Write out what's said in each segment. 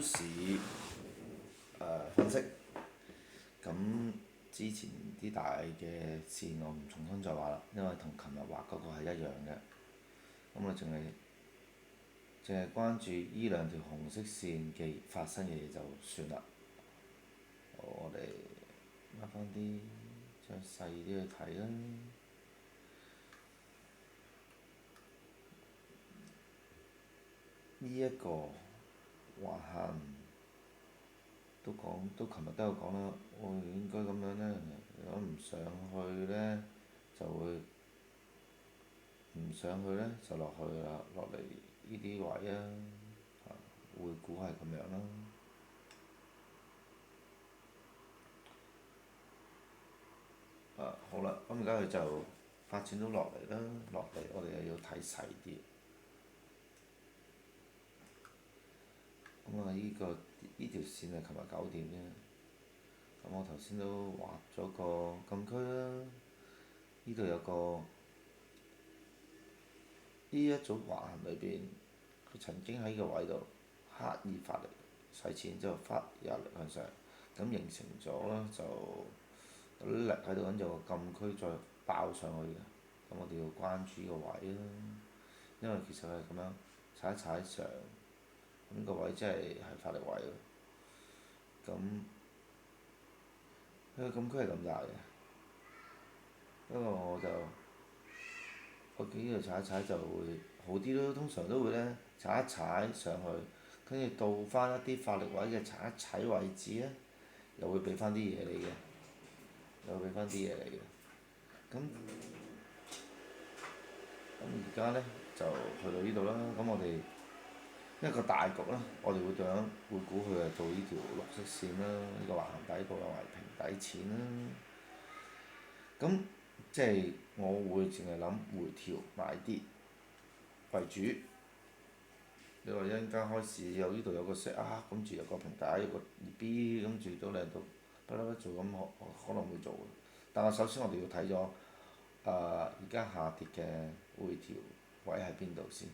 市分析。咁之前啲大嘅線我唔重新再畫啦，因為同琴日畫嗰個係一樣嘅。咁我淨係關注依兩條紅色線嘅發生嘅嘢就算啦。我哋揾翻啲將細啲去睇啦。呢一個橫行都琴日都有講啦，我應該咁樣呢，如果唔上去呢，就會唔上去呢，就落去啦，落嚟呢啲位啊，會估係咁樣啦。好啦，咁而家佢就發展到落嚟啦，落嚟我哋又要睇細啲。咁啊，呢條線係琴日9點啫。咁我頭先都畫咗個禁區啦。呢度有個呢一組橫行裏邊，佢曾經喺個位度刻意發力使錢，之後發有力向上，咁形成咗啦，就有啲力喺度，跟住個禁區再爆上去嘅。咁我哋要關注呢個位啦，因為其實係咁樣踩一踩上，咁個位真係發力位咯。咁佢個禁區係咁大嘅，不過我見呢度踩一踩就會好啲咯。通常都會呢，踩一踩上去，跟住到翻一啲發力位嘅踩一踩位置呢，又會俾翻啲嘢你嘅，又會俾翻啲嘢你嘅。咁而家呢，就去到呢度啦。咁我哋一個大局啦，我哋會估佢係到呢條綠色線啦，呢個橫行底部又為平底錢啦。咁即係我會淨係諗回調買啲為主。你話一陣間開市有呢度有個石啊，跟住有個平底，有個二 B，跟住都靚到不嬲都做，咁可能會做。但係首先我哋要睇咗而家下跌嘅回調位喺邊度先。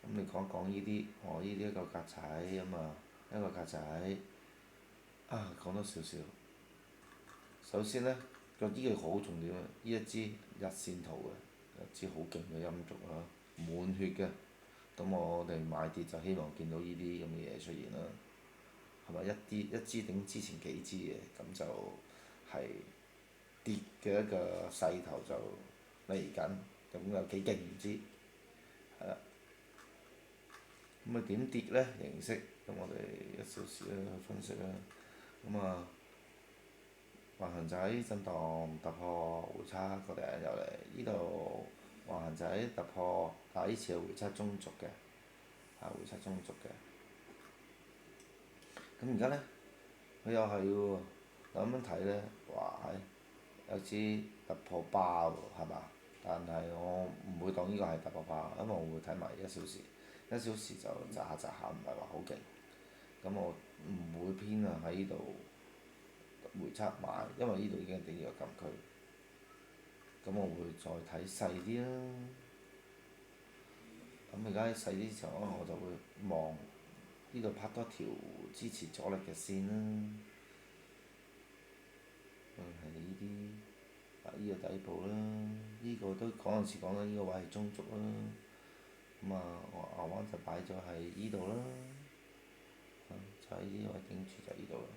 咁你講講呢啲，我呢啲一個格仔咁啊，一個格仔講多少少。首先呢，呢個好重要啊！呢一支日線圖嘅一支好勁嘅陰燭啊，滿血嘅。咁我哋買跌就希望見到呢啲咁嘅嘢出現啦。係咪一支頂之前幾支嘅，咁就係跌嘅一個勢頭就嚟緊，咁有幾勁唔知。係啦。咁啊點跌呢？形式，咁我哋1小時咧去分析啦。咁啊，橫行仔震盪突破回測個頂又嚟，呢度橫行仔突破，但係呢次係回測中軸嘅，回測中軸嘅。咁而家呢，佢又係喎，咁樣睇呢，哇有支突破巴喎，係嘛？但係我唔會當呢個係突破巴，因為我會睇埋1小時就窒下窒下，唔係話好勁。咁我唔會偏向喺呢度回測買，因為呢度已經頂住個禁區。咁我會再睇細啲啦。咁而家細啲時候，可能我就會望呢度拍多條支持阻力嘅線啦。係呢啲，呢個底部啦，呢個都嗰陣時講緊呢個位係中軸啦。咁我牛灣就擺咗喺呢度啦，就喺呢位頂住就呢度啦。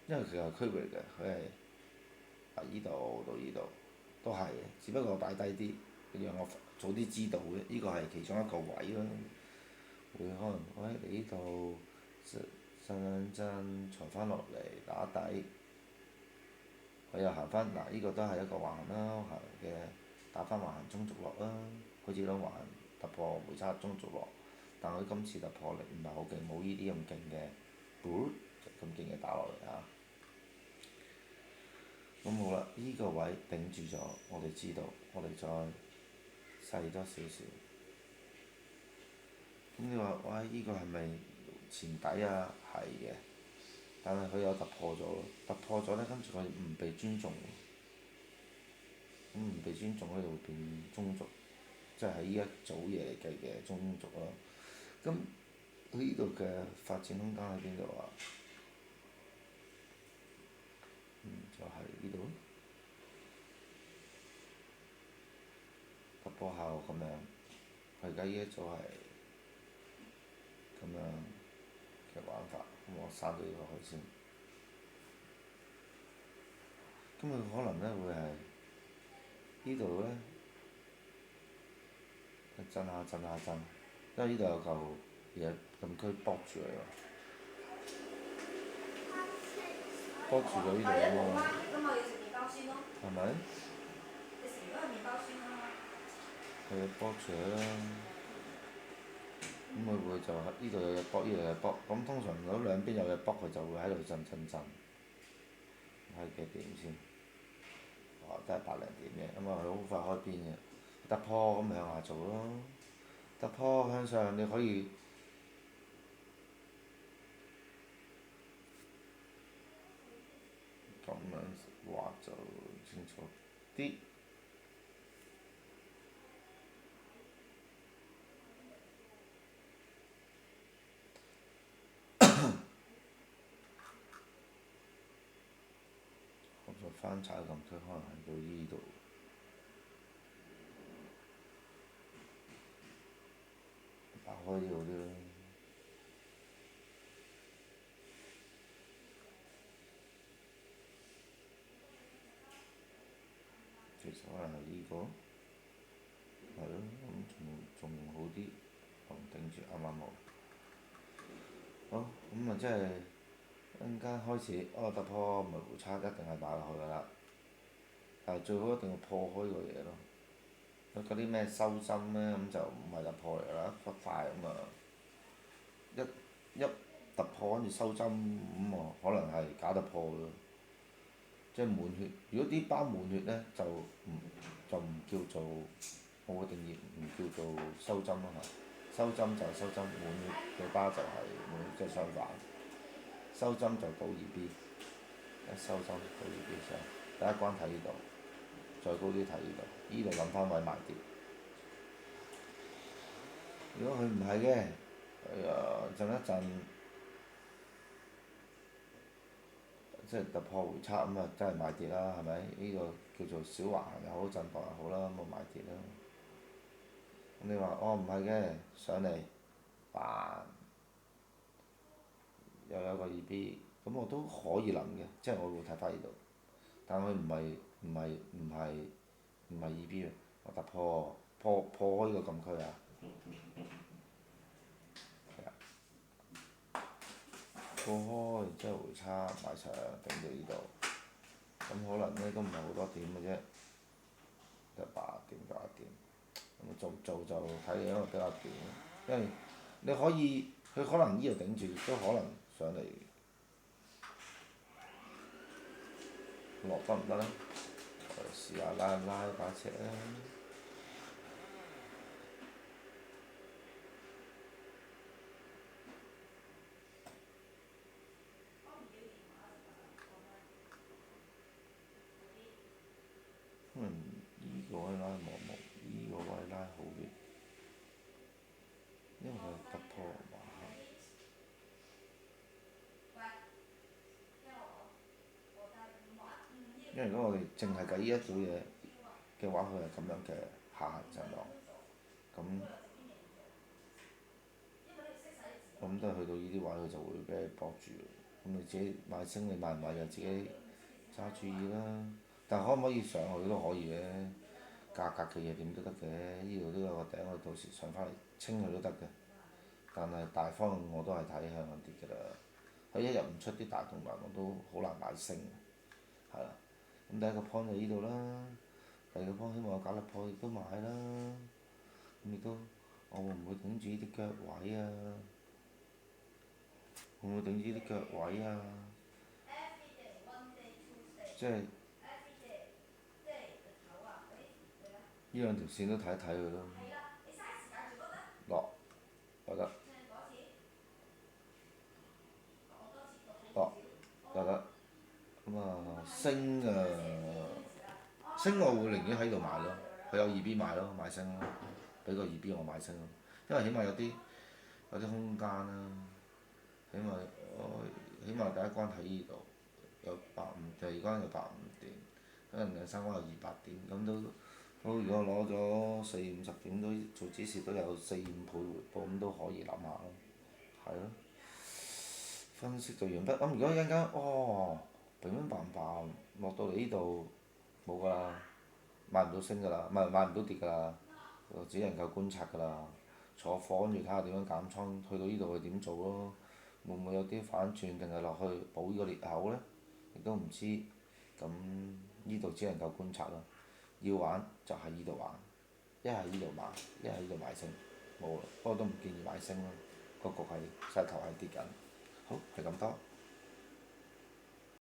因為佢係區域嚟嘅，佢係呢度到呢度都係嘅，只不過我擺低啲，讓我早啲知道嘅。呢個係其中一個位啦。會可能我喺呢度陣才翻落嚟打底。佢又行翻嗱，呢個都係一個橫行啦，行嘅打翻橫行中軸落啦。佢似到橫行突破回測中軸落，但佢今次突破力唔係好勁，冇呢啲咁勁嘅，咁勁嘅打落嚟啊！咁好啦，呢個位頂住咗，我哋知道，我哋再細多少少。咁你話哇，呢個係咪前底啊？係嘅。但係佢有突破咗，突破咗呢，跟住佢唔被尊重，咁唔被尊重呢，就會變中軸，即係喺呢一組嘢嚟計嘅中軸咯。咁佢呢度嘅發展空間喺邊度啊？就係呢度突破後咁樣。佢而家呢一組係咁樣嘅玩法，咁我刪咗呢個去先。咁佢可能咧會係呢度咧震下震下震，因為呢度有嚿嘢禁區卜住佢喎，卜住咗呢度啊嘛，係咪？佢要卜住佢啦，咁佢會就係呢度有嘢卜，呢度有嘢卜，咁通常如果兩邊有嘢卜，佢就會喺度震震震，睇幾點先？都係百零點嘅，咁啊佢好快開邊嘅，突破咁咪向下做咯，突破向上你可以咁樣畫就清楚啲。我再翻查咁佢可能係到呢度，打開呢度啲啦。其實可能係呢個，係咯，咁仲好啲，仲頂住啱啱好。好，咁啊即係一陣間開始，突破唔係回差，一定係買落去㗎啦。但係最好一定要破開個嘢咯。嗰啲咩收針咧，咁就唔係突破嚟㗎啦，一塊咁啊，一突破跟住收針咁啊，可能係假突破咯。即係滿血，如果啲疤滿血咧，就唔叫做，我嘅定義唔叫做收針咯嚇。收針就係收針，滿血嘅疤就係滿血，即係相反。收針就倒二 B，一收針倒二 B 上，第一關睇呢度，再高啲睇呢度，呢度諗翻位埋啲。如果佢唔係嘅，震一震，即係突破回測咁啊，真係買跌啦，係咪？呢個叫做小橫行又好，震盪又好啦，咁啊買跌啦。咁你話唔係嘅，上嚟扮又有個二 B，咁我都可以諗嘅，即係我會睇翻呢度，但佢唔係二 B 嘅，我突破開呢個禁區啊，破開然之後回差買上頂到呢度，咁可能咧都唔係好多點嘅啫，得8點9點，咁做就睇你，因為比較短，因為你可以佢可能呢度頂住，亦都可能上嚟落得唔得咧？我哋試下拉把尺啦。可能依個位拉望望，依個位拉好啲，因為佢係突破橫行。因為如果我哋淨係計呢一組嘢嘅話，佢係咁樣嘅下行震盪，咁都係去到呢啲位，佢就會俾你搏住。咁你自己買升，你買唔買就自己揸注意啦。但可唔可以上去都可以嘅，價格嘅嘢點都得嘅。呢度都有個頂，我到時上翻嚟清佢都得嘅。但係大方向我都係睇向嗰啲㗎啦。佢一日唔出啲大動脈，我都好難買升，係啦。咁第一個 point 就呢度啦，第二個 point 希望有假突破亦都買啦。咁亦都我會唔會頂住呢啲腳位啊？會唔會頂住呢啲腳位啊？即係呢兩條線都睇一睇佢咯。落又得，落又得，咁升升我會寧願喺度買咯，佢有二 B 買咯，買升咯，俾個二 B 我買升咯，因為起碼有啲空間啦。起碼起碼第一關喺呢度有第二關有150點，可能第三關有200點，咁都如果攞咗40-50點都做指示都有4-5倍回報，咁都可以諗下咯。係咯，分析就完畢。咁如果一陣間平平淡淡落到嚟呢度冇㗎啦，買唔到升㗎啦，唔係買唔到跌㗎啦，只能夠觀察㗎啦。坐貨跟住睇下點樣減倉，去到呢度佢點做咯？會唔會有啲反轉，定係落去補呢個裂口呢？亦都唔知。咁呢度只能夠觀察咯。要玩就喺呢度玩，一係呢度買，一係呢度買升，冇啦。不過都唔建議買升咯。個局係勢頭係跌緊。好，係咁多。